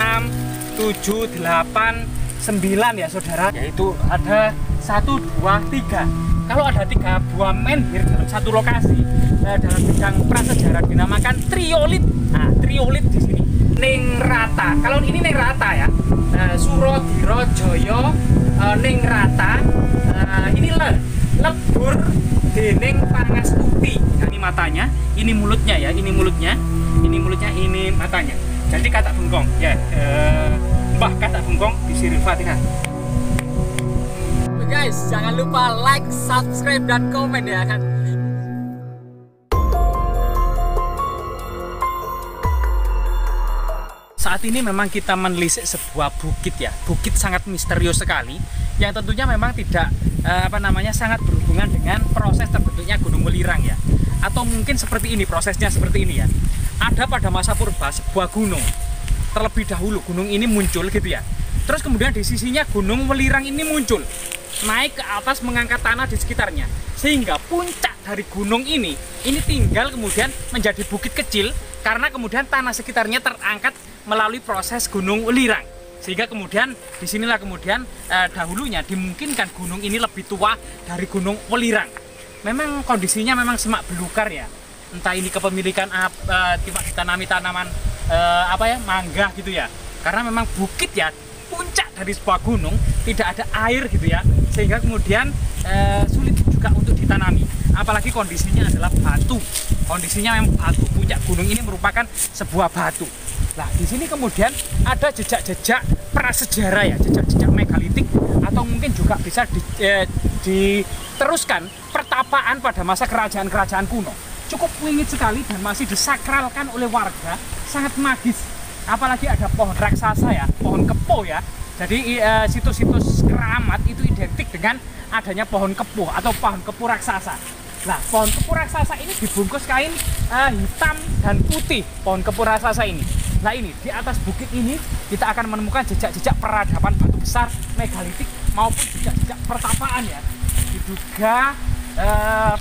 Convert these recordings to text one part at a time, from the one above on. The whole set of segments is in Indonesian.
6, 7, 8, 9 ya saudara. Yaitu ada 1, 2, 3. Kalau ada 3 buah menhir dalam satu lokasi, dalam bidang prasejarah dinamakan triolit. Nah, triolit di sini Ningrata. Kalau ini Ningrata ya, Surodiro Joyo Ningrata. Ini lebur dening pangastuti. Nah, ini matanya, ini mulutnya ya, ini mulutnya, ini matanya. Jadi kata bengkong ya, Mbah kata bengkong disiril Fatihah. Guys, jangan lupa like, subscribe, dan komen ya kan. Saat ini memang kita menelisik sebuah bukit ya, bukit sangat misterius sekali, yang tentunya memang tidak sangat berhubungan dengan proses terbentuknya Gunung Welirang ya, atau mungkin seperti ini prosesnya seperti ini ya. Ada pada masa purba sebuah gunung, terlebih dahulu gunung ini muncul gitu ya. Terus kemudian di sisinya Gunung Welirang ini muncul, naik ke atas mengangkat tanah di sekitarnya, sehingga puncak dari gunung ini tinggal kemudian menjadi bukit kecil karena kemudian tanah sekitarnya terangkat melalui proses Gunung Welirang, sehingga kemudian disinilah kemudian dahulunya dimungkinkan gunung ini lebih tua dari Gunung Welirang. Memang kondisinya memang semak belukar ya, entah ini kepemilikan ditanami tanaman mangga gitu ya, karena memang bukit ya, puncak dari sebuah gunung tidak ada air gitu ya, sehingga kemudian sulit juga untuk ditanami, apalagi kondisinya adalah batu. Kondisinya memang batu, puncak gunung ini merupakan sebuah batu. Nah, di sini kemudian ada jejak-jejak prasejarah ya, jejak-jejak megalitik, atau mungkin juga bisa diteruskan pertapaan pada masa kerajaan-kerajaan kuno. Cukup wingit sekali dan masih disakralkan oleh warga, sangat magis. Apalagi ada pohon raksasa ya, pohon kepo ya. Jadi situs-situs keramat itu identik dengan adanya pohon kepo atau pohon kepo raksasa. Nah, pohon kepo raksasa ini dibungkus kain hitam dan putih, pohon kepo raksasa ini. Nah, ini di atas bukit ini kita akan menemukan jejak-jejak peradaban batu besar megalitik maupun jejak-jejak pertapaan ya. Diduga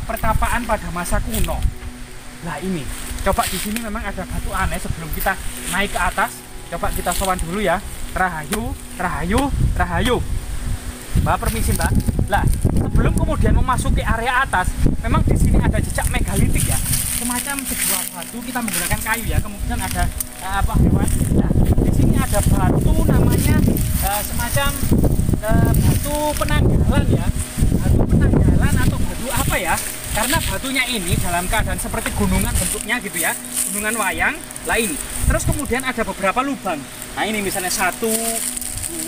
pertapaan pada masa kuno. Nah, ini coba di sini memang ada batu aneh. Sebelum kita naik ke atas, coba kita sowan dulu ya. Rahayu, rahayu, rahayu. Mbak, permisi Mbak. Lah, sebelum kemudian memasuki area atas, memang di sini ada jejak megalitik ya. Semacam sebuah batu, kita menggunakan kayu ya. Kemudian ada hewan. Nah, di sini ada batu namanya semacam batu penanggalan ya. Batu penanggalan atau batu apa ya? Karena batunya ini dalam keadaan seperti gunungan bentuknya gitu ya, gunungan wayang. Lah ini. Terus kemudian ada beberapa lubang. Nah, ini misalnya 1, 2,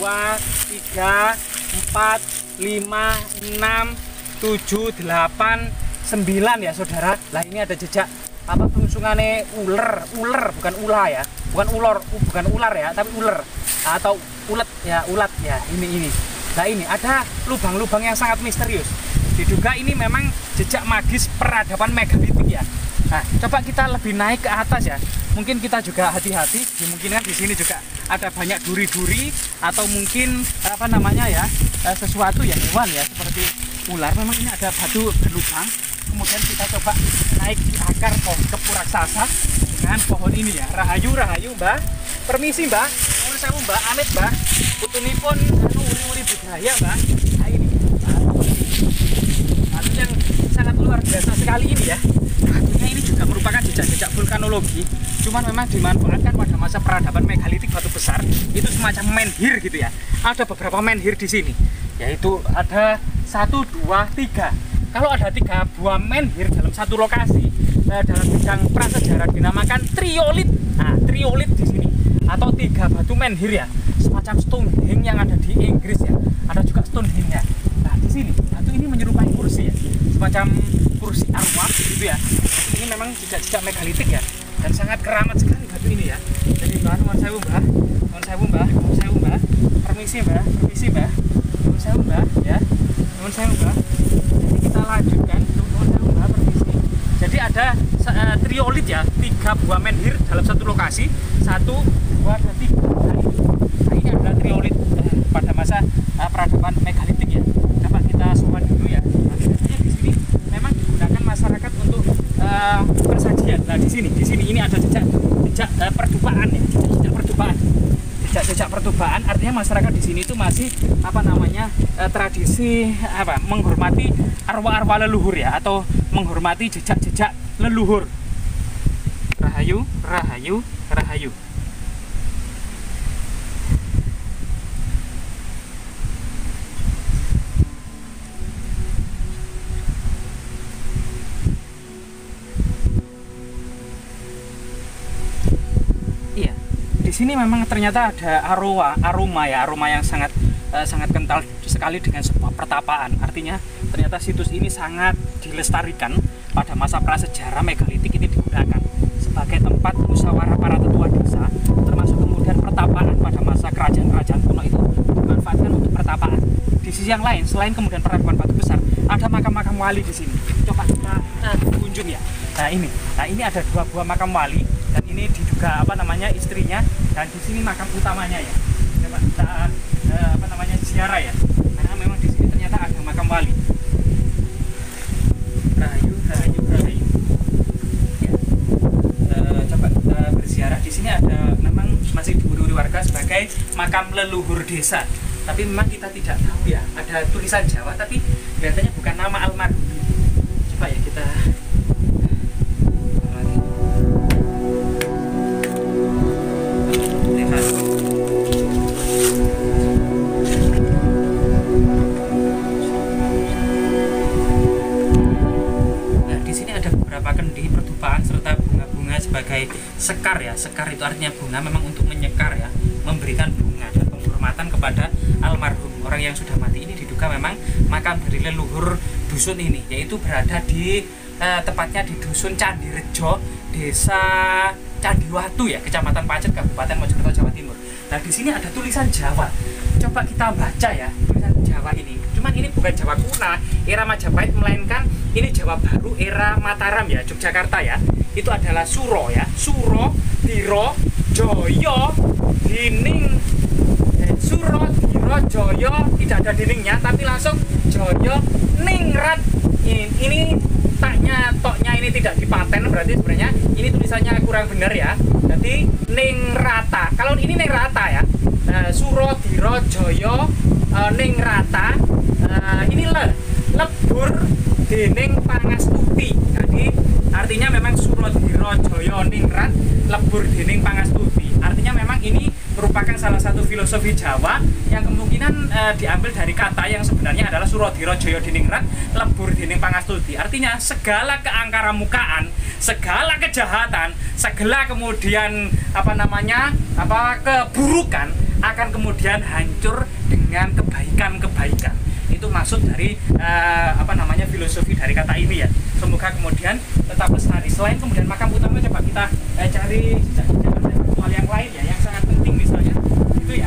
3, 4, 5, 6, 7, 8, 9 ya saudara. Lah, ini ada jejak bungsungannya ular bukan ular ya, bukan ular ya, tapi ular atau ulet ya, ulat ya, ini. Nah, ini ada lubang-lubang yang sangat misterius. Diduga ini memang jejak magis peradaban megalitik ya. Nah, coba kita lebih naik ke atas ya. Mungkin kita juga hati-hati, dimungkinkan di sini juga ada banyak duri-duri atau mungkin sesuatu ya, hewan ya seperti ular. Memang ini ada batu berlubang. Kemudian kita coba naik di akar pohon kepo raksasa dengan pohon ini ya. Rahayu, rahayu Mbak. Permisi Mbak. Mohon sewu Mbak, amit Mbak. Putunipun uri-uri budaya Mbak. Nah, ini batu yang sangat luar biasa sekali ini ya. Batunya ini juga merupakan jejak-jejak vulkanologi, cuman memang dimanfaatkan pada masa peradaban megalitik batu besar. Itu semacam menhir gitu ya. Ada beberapa menhir di sini, yaitu ada 1, 2, 3. Kalau ada 3 buah menhir dalam satu lokasi, dalam bidang prasejarah dinamakan triolit. Nah, triolit di sini atau 3 batu menhir ya, semacam Stonehenge yang ada di Inggris ya. Ada juga Stonehenge. Nah, di sini batu ini menyerupai kursi ya, semacam kursi arwah gitu ya. Ini memang jejak-jejak megalitik ya, dan sangat keramat sekali batu ini ya. Jadi Mbak, nuwun sewu Mbak, nuwun sewu Mbak, nuwun sewu Mbak. Permisi Mbak, permisi Mbak, nuwun sewu Mbak ya, nuwun sewu Mbak. Jadi kita lanjutkan, nuwun sewu Mbak, permisi. Jadi ada triolit ya, 3 buah menhir dalam satu lokasi, 1, 2, dan 3. Nah, ini adalah triolit pada masa peradaban megalitik ya. Coba kita sowan dulu ya. Nah, biasanya di sini memang digunakan masyarakat untuk persajian. Nah, di sini ini ada jejak perdupaan ya, jejak perdupaan. jejak pertobaan, artinya masyarakat di sini itu masih apa namanya tradisi apa menghormati arwah-arwah leluhur ya, atau menghormati jejak-jejak leluhur. Rahayu, rahayu, rahayu. Iya, di sini memang ternyata ada aroma yang sangat sangat kental sekali dengan sebuah pertapaan. Artinya ternyata situs ini sangat dilestarikan pada masa prasejarah megalitik. Ini digunakan sebagai tempat musyawarah para tetua desa, termasuk kemudian pertapaan pada masa kerajaan-kerajaan kuno itu dimanfaatkan untuk pertapaan. Di sisi yang lain, selain kemudian peradaban batu besar, ada makam-makam wali di sini. Coba kita kunjung ya. Nah ini ada 2 buah makam wali, dan ini diduga apa namanya istrinya, dan di sini makam utamanya ya. Coba kita apa namanya ziarah ya, karena memang di sini ternyata ada makam wali. Rahayu, rahayu, rahayu. Ya. Coba kita berziarah. Di sini ada memang masih dihuni warga sebagai makam leluhur desa, tapi memang kita tidak tahu ya. Ada tulisan Jawa, tapi kelihatannya bukan nama almarhum. Coba ya kita. Sebagai sekar ya, sekar itu artinya bunga, memang untuk menyekar ya, memberikan bunga dan penghormatan kepada almarhum orang yang sudah mati. Ini diduga memang makam dari leluhur dusun ini, yaitu berada di tepatnya di dusun Candirejo, desa Candiwatu ya, Kecamatan Pacet, Kabupaten Mojokerto, Jawa Timur. Nah di sini ada tulisan Jawa, coba kita baca ya tulisan Jawa ini. Cuman ini bukan Jawa kuna era Majapahit, melainkan ini Jawa baru era Mataram ya, Yogyakarta ya. Itu adalah Suro ya, Suro, Diro, Joyo, Dining. Suro, Diro, Joyo, tidak ada diningnya, tapi langsung Joyo, Ningrat. Ini toknya ini tidak dipaten, berarti sebenarnya ini tulisannya kurang benar ya. Jadi Ningrata. Kalau ini Ningrata ya, Suro, Diro, Joyo, Ningrata. Ini lebur dening Pangastuti. Jadi artinya memang Suro, Diro, Joyo, Ningrat, lebur dening Pangastuti. Artinya memang ini merupakan salah satu filosofi Jawa yang kemungkinan diambil dari kata yang sebenarnya adalah Suro, Diro, Joyo, Diningrat, lebur dening Pangastuti. Artinya segala keangkaramukaan, segala kejahatan, segala kemudian keburukan akan kemudian hancur dengan kebaikan-kebaikan. Itu maksud dari filosofi dari kata ini ya. Semoga kemudian tetap lestari. Selain kemudian makam utama, coba kita cari jejak-jejak intelektual yang lain ya, yang sangat penting misalnya itu ya.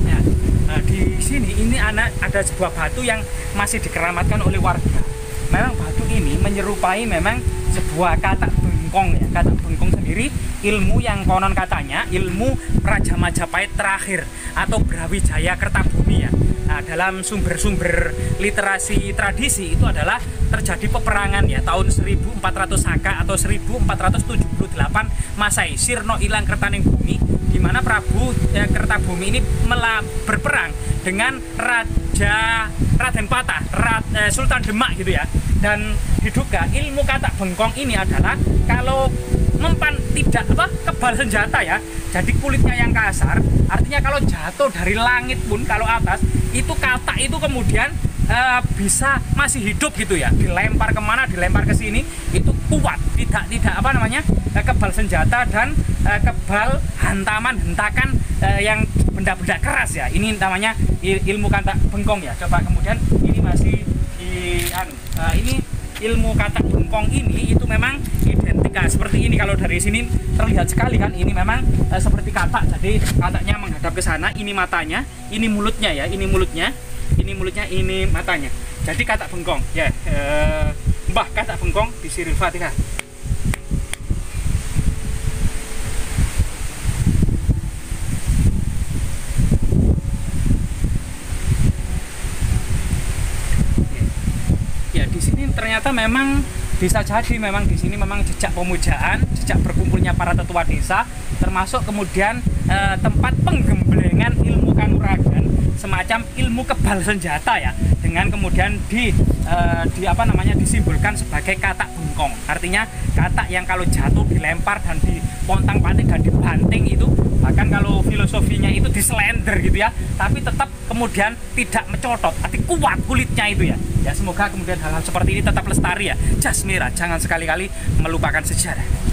Nah, di sini ini ada sebuah batu yang masih dikeramatkan oleh warga. Memang batu ini menyerupai memang sebuah katak bengkong ya. Katak bengkong sendiri ilmu yang konon katanya ilmu Raja Majapahit terakhir atau Brawijaya Kertabumi ya. Nah, dalam sumber-sumber literasi tradisi itu adalah terjadi peperangan ya tahun 1400 Saka atau 1478 Masehi, Sirno ilang kertaning bumi, di mana Prabu Kertabumi ini berperang dengan Raden Patah, Sultan Demak gitu ya. Dan diduga ilmu katak bengkong ini adalah kalau mempan tidak kebal senjata ya, jadi kulitnya yang kasar, artinya kalau jatuh dari langit pun kalau atas itu katak itu kemudian bisa masih hidup gitu ya, dilempar kemana, dilempar ke sini itu kuat, tidak kebal senjata dan kebal hentakan yang benda-benda keras ya. Ini namanya ilmu katak bengkong ya. Coba kemudian ini masih ini ilmu katak bengkong ini itu memang identik seperti ini. Kalau dari sini terlihat sekali kan, ini memang seperti katak. Jadi kataknya menghadap ke sana, ini matanya, ini mulutnya ya, ini mulutnya, ini matanya. Jadi katak bengkong ya. Mbah katak bengkong di Siril Fatihah. Ternyata memang bisa jadi memang di sini memang jejak pemujaan, jejak berkumpulnya para tetua desa, termasuk kemudian tempat penggemblengan ilmu kanuragan, semacam ilmu kebal senjata ya, dengan kemudian apa namanya, disimbolkan sebagai katak bengkong. Artinya katak yang kalau jatuh dilempar dan dipontang-panting dan dibanting itu, bahkan kalau filosofinya itu diselender gitu ya, tapi tetap kemudian tidak mencotot, tapi kuat kulitnya itu ya. Ya semoga kemudian hal-hal seperti ini tetap lestari ya. Jas Merah, jangan sekali-kali melupakan sejarah.